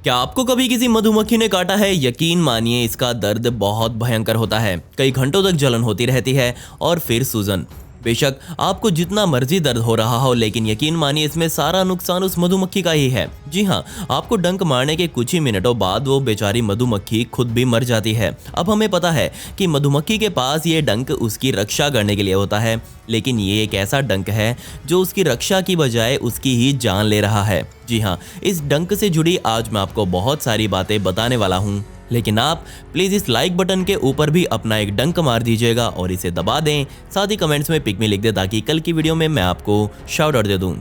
क्या आपको कभी किसी मधुमक्खी ने काटा है? यकीन मानिए इसका दर्द बहुत भयंकर होता है। कई घंटों तक जलन होती रहती है और फिर सूजन। बेशक आपको जितना मर्जी दर्द हो रहा हो, लेकिन यकीन मानिए इसमें सारा नुकसान उस मधुमक्खी का ही है। जी हाँ, आपको डंक मारने के कुछ ही मिनटों बाद वो बेचारी मधुमक्खी खुद भी मर जाती है। अब हमें पता है कि मधुमक्खी के पास ये डंक उसकी रक्षा करने के लिए होता है, लेकिन ये एक ऐसा डंक है जो उसकी रक्षा की बजाय उसकी ही जान ले रहा है। जी हाँ, इस डंक से जुड़ी आज मैं आपको बहुत सारी बातें बताने वाला हूँ, लेकिन आप प्लीज़ इस लाइक बटन के ऊपर भी अपना एक डंक मार दीजिएगा और इसे दबा दें। साथ ही कमेंट्स में पिक मी लिख दें ताकि कल की वीडियो में मैं आपको शाउट आउट दे दूँ।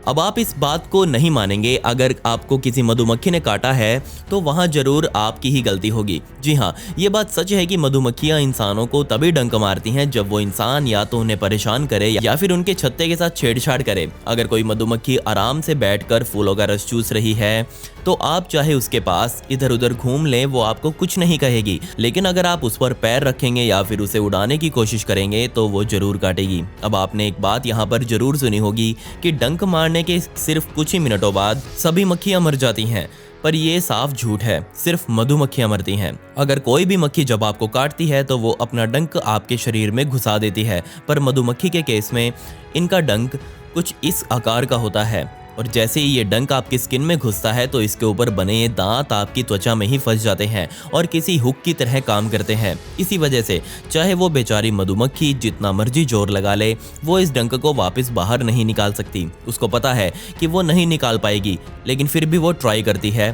अब आप इस बात को नहीं मानेंगे, अगर आपको किसी मधुमक्खी ने काटा है तो वहाँ जरूर आपकी ही गलती होगी। जी हाँ, ये बात सच है कि मधुमक्खियाँ इंसानों को तभी डंक मारती हैं जब वो इंसान या तो उन्हें परेशान करे या फिर उनके छत्ते के साथ छेड़छाड़ करे। अगर कोई मधुमक्खी आराम से बैठकर फूलों का रस चूस रही है तो आप चाहे उसके पास इधर उधर घूम लें, वो आपको कुछ नहीं कहेगी। लेकिन अगर आप उस पर पैर रखेंगे या फिर उसे उड़ाने की कोशिश करेंगे तो वो जरूर काटेगी। अब आपने एक बात यहाँ पर जरूर सुनी होगी कि डंक मारने के सिर्फ कुछ ही मिनटों बाद सभी मक्खियां मर जाती हैं, पर ये साफ झूठ है। सिर्फ मधुमक्खियां मरती हैं। अगर कोई भी मक्खी जब आपको काटती है तो वो अपना डंक आपके शरीर में घुसा देती है, पर मधुमक्खी के केस में इनका डंक कुछ इस आकार का होता है और जैसे ही ये डंक आपकी स्किन में घुसता है तो इसके ऊपर बने ये दांत आपकी त्वचा में ही फंस जाते हैं और किसी हुक की तरह काम करते हैं। इसी वजह से चाहे वो बेचारी मधुमक्खी जितना मर्जी जोर लगा ले, वो इस डंक को वापस बाहर नहीं निकाल सकती। उसको पता है कि वो नहीं निकाल पाएगी, लेकिन फिर भी वो ट्राई करती है।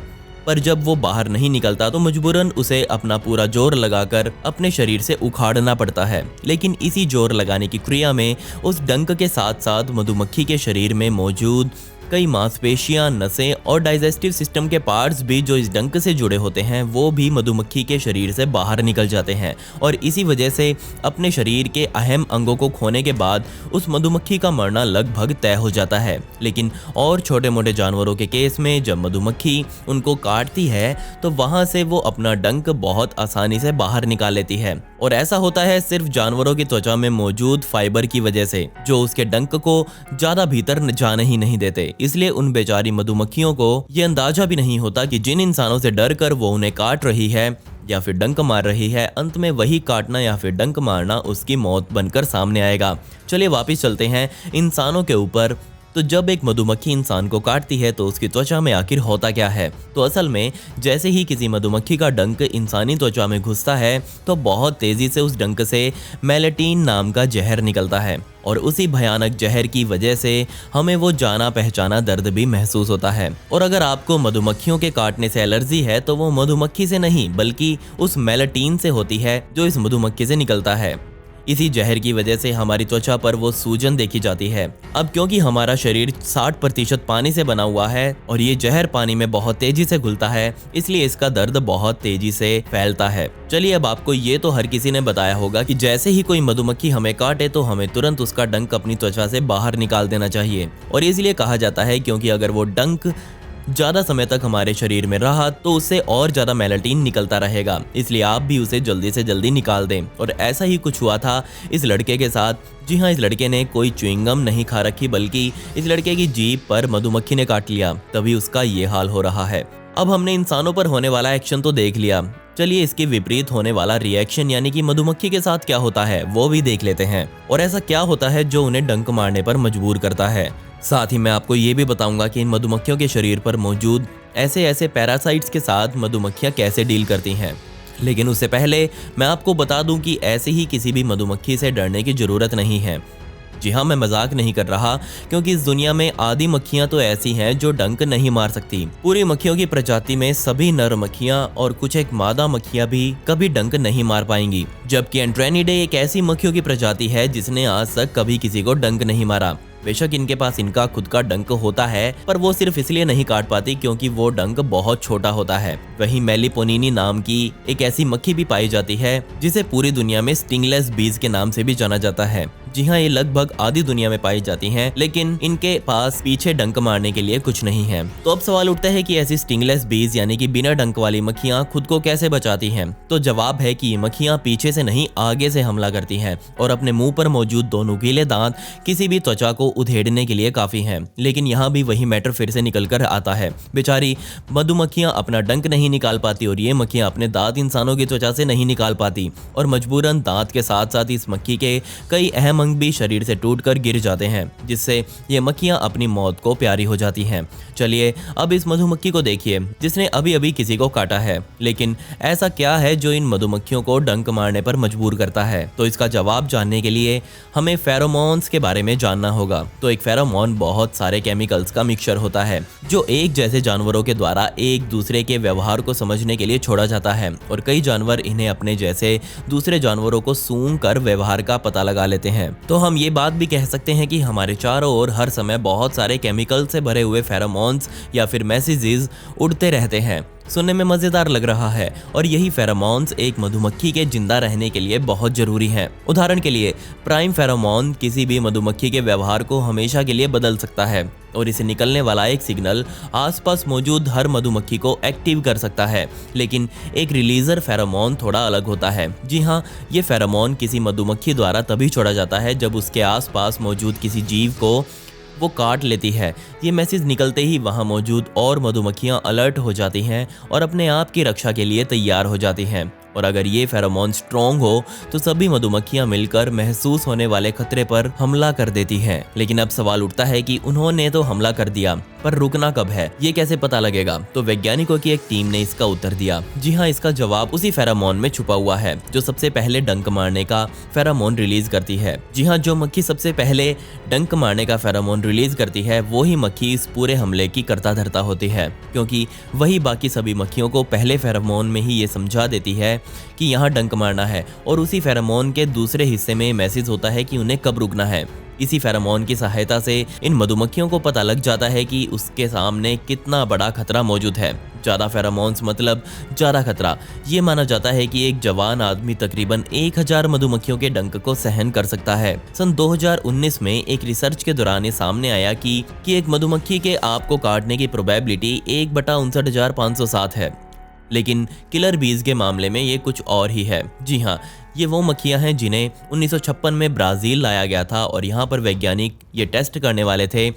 पर जब वो बाहर नहीं निकलता तो मजबूरन उसे अपना पूरा जोर लगाकर अपने शरीर से उखाड़ना पड़ता है। लेकिन इसी जोर लगाने की क्रिया में उस डंक के साथ साथ मधुमक्खी के शरीर में मौजूद कई मांसपेशियां, नसें और डाइजेस्टिव सिस्टम के पार्ट्स भी जो इस डंक से जुड़े होते हैं वो भी मधुमक्खी के शरीर से बाहर निकल जाते हैं और इसी वजह से अपने शरीर के अहम अंगों को खोने के बाद उस मधुमक्खी का मरना लगभग तय हो जाता है। लेकिन और छोटे मोटे जानवरों के केस में जब मधुमक्खी उनको काटती है तो वहां से वो अपना डंक बहुत आसानी से बाहर निकाल लेती है और ऐसा होता है सिर्फ जानवरों की त्वचा में मौजूद फाइबर की वजह से, जो उसके डंक को ज्यादा भीतर जाने ही नहीं देते। इसलिए उन बेचारी मधुमक्खियों को ये अंदाजा भी नहीं होता कि जिन इंसानों से डर कर वो उन्हें काट रही है या फिर डंक मार रही है, अंत में वही काटना या फिर डंक मारना उसकी मौत बनकर सामने आएगा। चलिए वापस चलते हैं इंसानों के ऊपर। तो जब एक मधुमक्खी इंसान को काटती है तो उसकी त्वचा में आखिर होता क्या है? तो असल में जैसे ही किसी मधुमक्खी का डंक इंसानी त्वचा में घुसता है तो बहुत तेजी से उस डंक से मेलेटिन नाम का जहर निकलता है और उसी भयानक जहर की वजह से हमें वो जाना पहचाना दर्द भी महसूस होता है। और अगर आपको मधुमक्खियों के काटने से एलर्जी है तो वो मधुमक्खी से नहीं बल्कि उस मेलेटिन से होती है जो इस मधुमक्खी से निकलता है। इसी जहर की वजह से हमारी त्वचा पर वो सूजन देखी जाती है। अब क्योंकि हमारा शरीर 60% पानी से बना हुआ है और ये जहर पानी में बहुत तेजी से घुलता है, इसलिए इसका दर्द बहुत तेजी से फैलता है। चलिए, अब आपको ये तो हर किसी ने बताया होगा कि जैसे ही कोई मधुमक्खी हमें काटे तो हमें तुरंत उसका डंक अपनी त्वचा से बाहर निकाल देना चाहिए। और इसलिए कहा जाता है क्योंकि अगर वो डंक ज़्यादा समय तक हमारे शरीर में रहा तो उससे और ज़्यादा मेलेटिन निकलता रहेगा, इसलिए आप भी उसे जल्दी से जल्दी निकाल दें। और ऐसा ही कुछ हुआ था इस लड़के के साथ। जी हाँ, इस लड़के ने कोई च्युइंगम नहीं खा रखी बल्कि इस लड़के की जीभ पर मधुमक्खी ने काट लिया, तभी उसका ये हाल हो रहा है। अब हमने इंसानों पर होने वाला एक्शन तो देख लिया, चलिए इसके विपरीत होने वाला रिएक्शन यानी कि मधुमक्खी के साथ क्या होता है वो भी देख लेते हैं। और ऐसा क्या होता है जो उन्हें डंक मारने पर मजबूर करता है। साथ ही मैं आपको ये भी बताऊंगा कि इन मधुमक्खियों के शरीर पर मौजूद ऐसे पैरासाइट्स के साथ मधुमक्खियां कैसे डील करती हैं। लेकिन उससे पहले मैं आपको बता दूं कि ऐसे ही किसी भी मधुमक्खी से डरने की ज़रूरत नहीं है। जी हाँ, मैं मजाक नहीं कर रहा, क्योंकि इस दुनिया में आधी मक्खियां तो ऐसी हैं जो डंक नहीं मार सकती। पूरी मक्खियों की प्रजाति में सभी नर मक्खियां और कुछ एक मादा मक्खियां भी कभी डंक नहीं मार पाएंगी, जबकि एंट्रेनिडे एक ऐसी मक्खियों की प्रजाति है जिसने आज तक कभी किसी को डंक नहीं मारा। बेशक इनके पास इनका खुद का डंक होता है, पर वो सिर्फ इसलिए नहीं काट पाती क्योंकि वो डंक बहुत छोटा होता है। वहीं मेलिपोनिनी नाम की एक ऐसी मक्खी भी पाई जाती है जिसे पूरी दुनिया में स्टिंगलेस बीज के नाम से भी जाना जाता है, जी हाँ, ये लगभग आधी दुनिया में पाई जाती हैं, लेकिन इनके पास पीछे डंक मारने के लिए कुछ नहीं है। तो अब सवाल उठता है कि ऐसी स्टिंगलेस बीज यानी कि बिना डंक वाली मक्खियां खुद को कैसे बचाती हैं? तो जवाब है कि ये मक्खियां पीछे से नहीं आगे से हमला करती हैं और अपने मुंह पर मौजूद दो नुकीले दांत किसी भी त्वचा को उधेड़ने के लिए काफी हैं। लेकिन यहाँ भी वही मैटर फिर से निकल कर आता है। बेचारी मधुमक्खियां अपना डंक नहीं निकाल पाती और ये मक्खियां अपने दांत इंसानों की त्वचा से नहीं निकाल पाती और मजबूरन दांत के साथ साथ इस मक्खी के कई अहम अंग भी शरीर से टूटकर गिर जाते हैं, जिससे ये मक्खियां अपनी मौत को प्यारी हो जाती हैं। चलिए अब इस मधुमक्खी को देखिए जिसने अभी अभी किसी को काटा है, लेकिन ऐसा क्या है जो इन मधुमक्खियों को डंक मारने पर मजबूर करता है? तो इसका जवाब जानने के लिए हमें फेरोमोन्स के बारे में जानना होगा। तो एक फेरोमोन बहुत सारे केमिकल्स का मिक्सचर होता है जो एक जैसे जानवरों के द्वारा एक दूसरे के व्यवहार को समझने के लिए छोड़ा जाता है और कई जानवर इन्हें अपने जैसे दूसरे जानवरों को सूंघ कर व्यवहार का पता लगा लेते हैं। तो हम ये बात भी कह सकते हैं कि हमारे चारों ओर हर समय बहुत सारे केमिकल से भरे हुए फेरोमोन्स या फिर मैसेजेस उड़ते रहते हैं। सुनने में मजेदार लग रहा है और यही फेरोमोन्स एक मधुमक्खी के जिंदा रहने के लिए बहुत जरूरी हैं। उदाहरण के लिए प्राइम फेरोमोन किसी भी मधुमक्खी के व्यवहार को हमेशा के लिए बदल सकता है और इसे निकलने वाला एक सिग्नल आसपास मौजूद हर मधुमक्खी को एक्टिव कर सकता है। लेकिन एक रिलीजर फेरोमोन थोड़ा अलग होता है। जी हाँ, ये फेरोमोन किसी मधुमक्खी द्वारा तभी छोड़ा जाता है जब उसके आसपास मौजूद किसी जीव को वो काट लेती है। ये मैसेज निकलते ही वहाँ मौजूद और मधुमक्खियाँ अलर्ट हो जाती हैं और अपने आप की रक्षा के लिए तैयार हो जाती हैं। और अगर ये फेरोमोन स्ट्रॉन्ग हो तो सभी मधुमक्खियां मिलकर महसूस होने वाले खतरे पर हमला कर देती हैं। लेकिन अब सवाल उठता है कि उन्होंने तो हमला कर दिया, पर रुकना कब है? ये कैसे पता लगेगा? तो वैज्ञानिकों की एक टीम ने इसका उत्तर दिया। जी हाँ, इसका जवाब उसी फेरोमोन में छुपा हुआ है जो सबसे पहले डंक मारने का फेरोमोन रिलीज करती है। जी हाँ, जो मक्खी सबसे पहले डंक मारने का फेरोमोन रिलीज करती है वो ही मक्खी इस पूरे हमले की कर्ता धर्ता होती है, क्योंकि वही बाकी सभी मक्खियों को पहले फेरोमोन में ही ये समझा देती है कि यहाँ डंक मारना है और उसी फेरोमोन के दूसरे हिस्से में मैसेज होता है कि उन्हें कब रुकना है। इसी फेरोमोन की सहायता से इन मधुमक्खियों को पता लग जाता है कि उसके सामने कितना बड़ा खतरा मौजूद है। ज्यादा फेरोमोन्स मतलब ज्यादा खतरा। ये माना जाता है कि एक जवान आदमी तकरीबन 1000 मधुमक्खियों के डंक को सहन कर सकता है। सन 2019 में एक रिसर्च के दौरान ये सामने आया कि एक मधुमक्खी के आपको काटने की प्रोबेबिलिटी 1/59,507 है, लेकिन किलर बीज के मामले में ये कुछ और ही है। जी हाँ, ये वो मक्खियां हैं जिन्हें 1956 में ब्राज़ील लाया गया था और यहाँ पर वैज्ञानिक ये टेस्ट करने वाले थे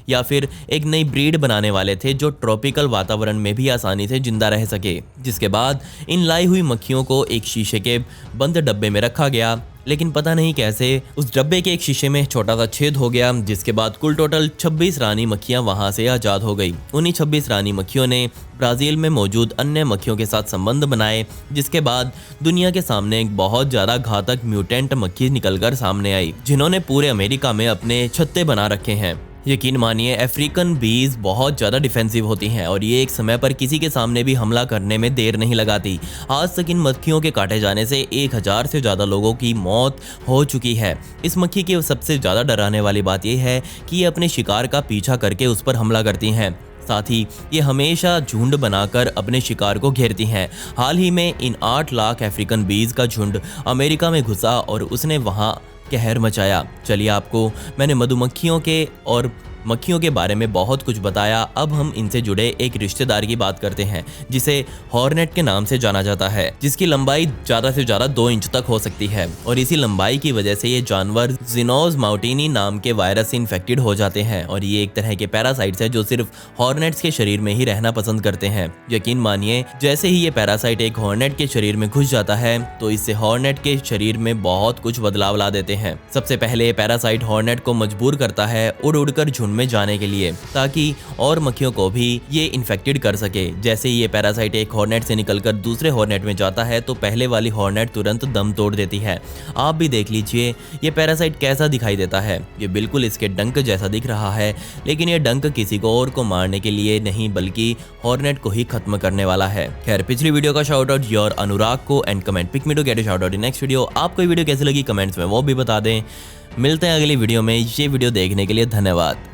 या फिर एक नई ब्रीड बनाने वाले थे जो ट्रॉपिकल वातावरण में भी आसानी से जिंदा रह सके। जिसके बाद इन लाई हुई मक्खियों को एक शीशे के बंद डब्बे में रखा गया, लेकिन पता नहीं कैसे उस डब्बे के एक शीशे में छोटा सा छेद हो गया, जिसके बाद कुल टोटल 26 रानी मक्खियां वहां से आजाद हो गई। उन्हीं 26 रानी मक्खियों ने ब्राजील में मौजूद अन्य मक्खियों के साथ संबंध बनाए, जिसके बाद दुनिया के सामने एक बहुत ज्यादा घातक म्यूटेंट मक्खी निकलकर सामने आई, जिन्होंने पूरे अमेरिका में अपने छत्ते बना रखे हैं। यकीन मानिए, अफ्रीकन बीज बहुत ज़्यादा डिफेंसिव होती हैं और ये एक समय पर किसी के सामने भी हमला करने में देर नहीं लगाती। आज तक इन मक्खियों के काटे जाने से 1000 से ज़्यादा लोगों की मौत हो चुकी है। इस मक्खी की सबसे ज़्यादा डराने वाली बात यह है कि ये अपने शिकार का पीछा करके उस पर हमला करती हैं। साथ ही ये हमेशा झुंड बनाकर अपने शिकार को घेरती हैं। हाल ही में इन 8 लाख अफ्रीकन बीज का झुंड अमेरिका में घुसा और उसने वहाँ कहर मचाया। चलिए, आपको मैंने मधुमक्खियों के और मक्खियों के बारे में बहुत कुछ बताया। अब हम इनसे जुड़े एक रिश्तेदार की बात करते हैं जिसे हॉर्नेट के नाम से जाना जाता है, जिसकी लंबाई ज़्यादा से ज़्यादा 2 इंच तक हो सकती है और इसी लंबाई की वजह से ये जानवर जिनोज माउटिनी नाम के वायरस से इन्फेक्टेड हो जाते हैं और ये एक तरह के पैरासाइट्स है जो सिर्फ हॉर्नेट्स के शरीर में ही रहना पसंद करते हैं। यकीन मानिए, जैसे ही ये पैरासाइट एक हॉर्नेट के शरीर में घुस जाता है तो इससे हॉर्नेट के शरीर में बहुत कुछ बदलाव ला देते हैं। सबसे पहले ये पैरासाइट हॉर्नेट को मजबूर करता है उड़ उड़कर झुंड में जाने के लिए, ताकि और मक्खियों को भी ये इन्फेक्टेड कर सके। जैसे ही ये पैरासाइट एक हॉर्नेट से निकलकर दूसरे हॉर्नेट में जाता है तो पहले वाली हॉर्नेट तुरंत दम तोड़ देती है। आप भी देख लीजिए ये पैरासाइट कैसा दिखाई देता है। ये बिल्कुल इसके डंक जैसा दिख रहा है, लेकिन ये डंक किसी को और को मारने के लिए नहीं बल्कि हॉर्नेट को ही खत्म करने वाला है। खैर, पिछली वीडियो का शाउट आउट योर अनुराग को and comment pick me to get a shout out in next video. आपको ये वीडियो कैसी लगी कमेंट्स में वो भी बता दें। मिलते हैं अगली वीडियो में। ये वीडियो देखने के लिए धन्यवाद।